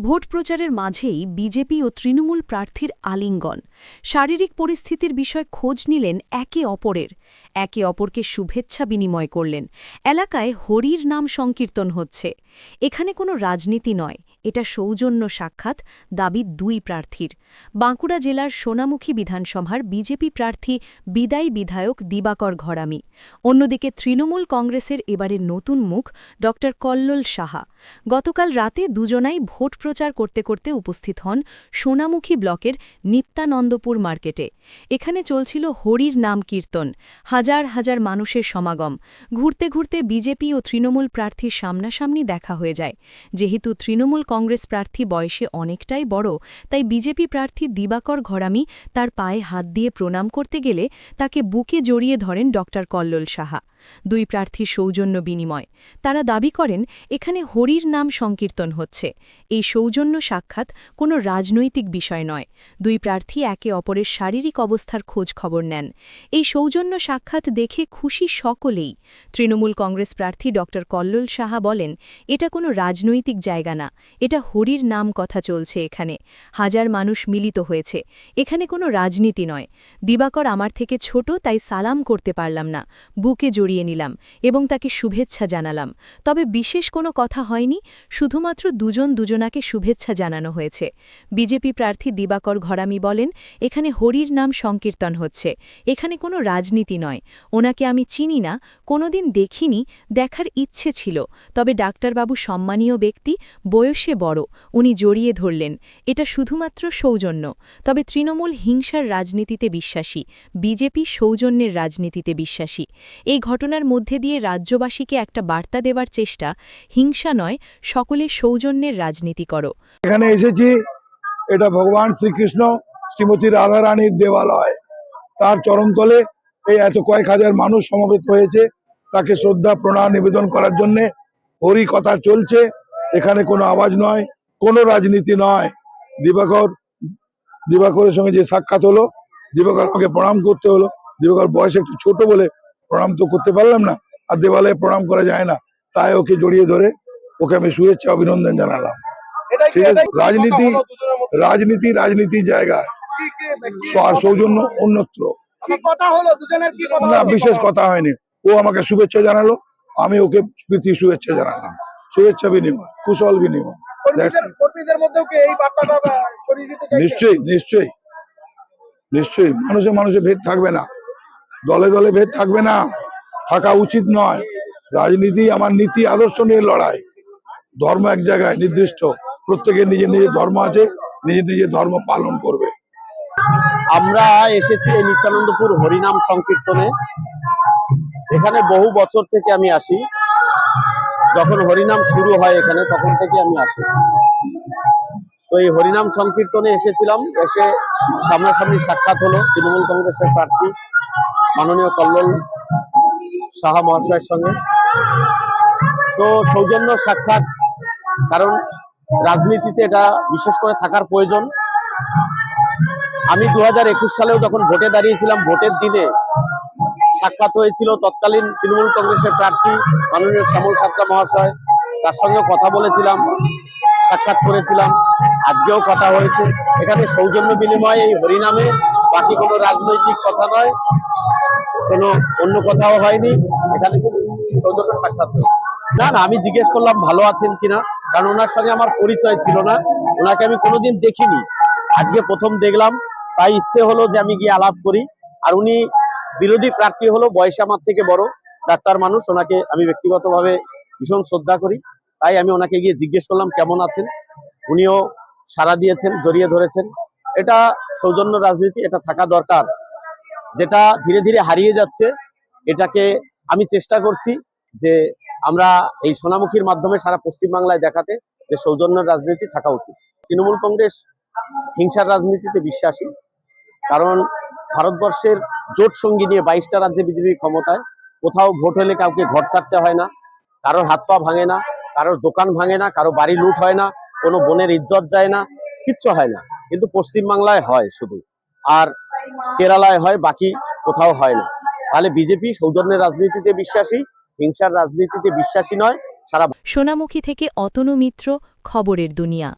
Vote প্রচারের মাঝেই BJP ও তৃণমূল প্রার্থীর আলিঙ্গন। শারীরিক পরিস্থিতির বিষয় খোঁজ নিলেন একে অপরকে শুভেচ্ছা বিনিময় করলেন। এলাকায় হরির নাম সংকীর্তন হচ্ছে। এখানে কোনো রাজনীতি নয়, এটা সৌজন্য সাক্ষাৎ, দাবি দুই প্রার্থীর। বাঁকুড়া জেলার সোনামুখী বিধানসভার বিজেপি প্রার্থী বিদায়ী বিধায়ক দিবাকর ঘরামি, অন্যদিকে তৃণমূল কংগ্রেসের এবারের নতুন মুখ ড কল্লোল সাহা। গতকাল রাতে দুজনাই ভোট প্রচার করতে করতে উপস্থিত হন সোনামুখী ব্লকের নিত্যানন্দপুর মার্কেটে। এখানে চলছিল হরির নাম কীর্তন, হাজার হাজার মানুষের সমাগম। ঘুরতে ঘুরতে বিজেপি ও তৃণমূল প্রার্থীর সামনাসামনি দেখা হয়ে যায়। যেহেতু তৃণমূল কংগ্রেস প্রার্থী বয়সে অনেকটাই বড়, তাই বিজেপি প্রার্থী দিবাকর ঘরামি তার পায়ে হাত দিয়ে প্রণাম করতে গেলে তাকে বুকে জড়িয়ে ধরেন ড কল্লোল সাহা। দুই প্রার্থীর সৌজন্য বিনিময়। তারা দাবি করেন এখানে হরির নাম সংকীর্তন হচ্ছে। এই সৌজন্য সাক্ষাৎ কোনো রাজনৈতিক বিষয় নয়। দুই প্রার্থী একে অপরের শারীরিক অবস্থার খোঁজ খবর নেন। এই সৌজন্য সাক্ষাৎ দেখে খুশি সকলেই। তৃণমূল কংগ্রেস প্রার্থী ড কল্লোল সাহা বলেন, এটা কোনো রাজনৈতিক জায়গা না, এটা হরির নাম কথা চলছে এখানে। হাজার মানুষ মিলিত হয়েছে, এখানে কোনো রাজনীতি নয়। দিবাকর আমার থেকে ছোট, তাই সালাম করতে পারলাম না, বুকে জড়িয়ে নিলাম এবং তাকে শুভেচ্ছা জানালাম। তবে বিশেষ কোনো কথা হয়নি, শুধুমাত্র দুজন দুজনাকে শুভেচ্ছা জানানো হয়েছে। বিজেপি প্রার্থী দিবাকর ঘরামি বলেন, এখানে হরির নাম সংকীর্তন হচ্ছে, এখানে কোনো রাজনীতি নয়। ওনাকে আমি চিনি না, কোনোদিন দেখিনি, দেখার ইচ্ছে ছিল। তবে ডাক্তারবাবু সম্মানীয় ব্যক্তি, বয়সে বড়, উনি জড়িয়ে ধরলেন। এটা শুধুমাত্র সৌজন্য। তবে তৃণমূল হিংসার রাজনীতিতে বিশ্বাসী, বিজেপি সৌজন্যের রাজনীতিতে বিশ্বাসী। এই ঘটনার মধ্যে দিয়ে রাজ্যবাসীকে একটা বার্তা দেওয়ার চেষ্টা, হিংসা নয়, সকলে সৌজন্যের রাজনীতি করো। এখানে এসেছি, এটা ভগবান শ্রীকৃষ্ণ শ্রীমতী রাধারানীর দেবালয়। তার চরণতলে এই এত কয়েক হাজার মানুষ সমবেত হয়েছে, তাকে শ্রদ্ধা প্রণাম নিবেদন করার জন্য। হরি কথা চলছে, এখানে কোনো আওয়াজ নয়, কোনো রাজনীতি নয়। দিবাকরের সঙ্গে যে সাক্ষাৎ হলো, দিবাকর আমাকে প্রণাম করতে হলো। দিবাকর বয়স একটু ছোট বলে প্রণাম তো করতে পারলাম না, আর দেবালয়ে প্রণাম করা যায় না, তাই ওকে জড়িয়ে ধরে ওকে আমি শুভেচ্ছা অভিনন্দন জানালাম। ঠিক আছে, রাজনীতির জায়গা, সৌজন্য অন্যত্র। না, বিশেষ কথা হয়নি। ও আমাকে শুভেচ্ছা জানালো, আমি ওকে প্রীতি শুভেচ্ছা জানালাম। শুভেচ্ছা বিনিময়, কুশল বিনিময়। নিশ্চয়ই নিশ্চয়ই নিশ্চয়ই, মানুষে মানুষে ভেদ থাকবে না, দলে দলে ভেদ থাকবে না, থাকা উচিত নয়। রাজনীতি আমার নীতি আদর্শ নিয়ে লড়াই। ধর্ম এক জায়গায় নির্দিষ্ট, প্রত্যেকের নিজের নিজের ধর্ম আছে, নিজের নিজের ধর্ম পালন করবে। আমরা এসেছি এই নিত্যানন্দপুর হরিনাম সংকীর্তনে। এখানে বহু বছর থেকে আমি আসি, যখন হরিনাম শুরু হয় এখানে তখন থেকে আমি আসি। তো এই হরিনাম সংকীর্তনে এসেছিলাম, এসে সামনাসামনি সাক্ষাৎ হলো তৃণমূল কংগ্রেসের প্রার্থী মাননীয় কল্লোল সাহা মহাশয়ের সঙ্গে। তো সৌজন্য সাক্ষাৎ, কারণ রাজনীতিতে এটা বিশেষ করে থাকার প্রয়োজন। আমি 2021 সালেও যখন ভোটে দাঁড়িয়েছিলাম, ভোটের দিনে সাক্ষাৎ হয়েছিল তৎকালীন তৃণমূল কংগ্রেসের প্রার্থী মাননীয় শ্যামল সাতরা মহাশয়, তার সঙ্গে কথা বলেছিলাম, সাক্ষাৎ করেছিলাম, আজকেও কথা হয়েছে। এখানে সৌজন্য বিনিময়ে এই হরিনামে, বাকি কোনো রাজনৈতিক কথা নয়, কোনো অন্য কথাও হয়নি, এখানে শুধু সৌজন্য সাক্ষাৎ হয়েছে। না না, আমি জিজ্ঞেস করলাম ভালো আছেন কিনা, কারণ ওনার সঙ্গে আমার পরিচয় ছিল না, ওনাকে আমি কোনোদিন দেখিনি, আজকে প্রথম দেখলাম, তাই ইচ্ছে হলো যে আমি গিয়ে আলাপ করি। আর উনি বিরোধী প্রার্থী হলো, বয়সে আমার থেকে বড়, ডাক্তার মানুষ, ওনাকে আমি ব্যক্তিগতভাবে ভীষণ শ্রদ্ধা করি, তাই আমি ওনাকে গিয়ে জিজ্ঞেস করলাম কেমন আছেন। উনিও সাড়া দিয়েছেন, জড়িয়ে ধরেছেন। এটা সৌজন্য রাজনীতি, এটা থাকা দরকার, যেটা ধীরে ধীরে হারিয়ে যাচ্ছে। এটাকে আমি চেষ্টা করছি যে আমরা এই সোনামুখীর মাধ্যমে সারা পশ্চিমবাংলায় দেখাতে যে সৌজন্য রাজনীতি থাকা উচিত। তৃণমূল কংগ্রেস হিংসার রাজনীতিতে বিশ্বাসী, কারণ ভারতবর্ষের জোট সঙ্গী নিয়ে 22টা রাজ্যে বিজেপি ক্ষমতায়। কোথাও ভোট হলে কাউকে ঘর ছাড়তে হয় না, কারোর হাত পা ভাঙে না, কারোর দোকান ভাঙে না, কারো বাড়ি লুট হয় না, কোনো বোনের ইজ্জত যায় না, কিচ্ছু হয় না। কিন্তু পশ্চিমবাংলায় হয় শুধু, আর কেরালায় হয়, বাকি কোথাও হয় না। তাহলে বিজেপি সৌজন্যের রাজনীতিতে বিশ্বাসী, হিংসার রাজনীতিতে বিশ্বাসী নয়। সারা সোনামুখী থেকে অতনু মিত্র, খবরের দুনিয়া।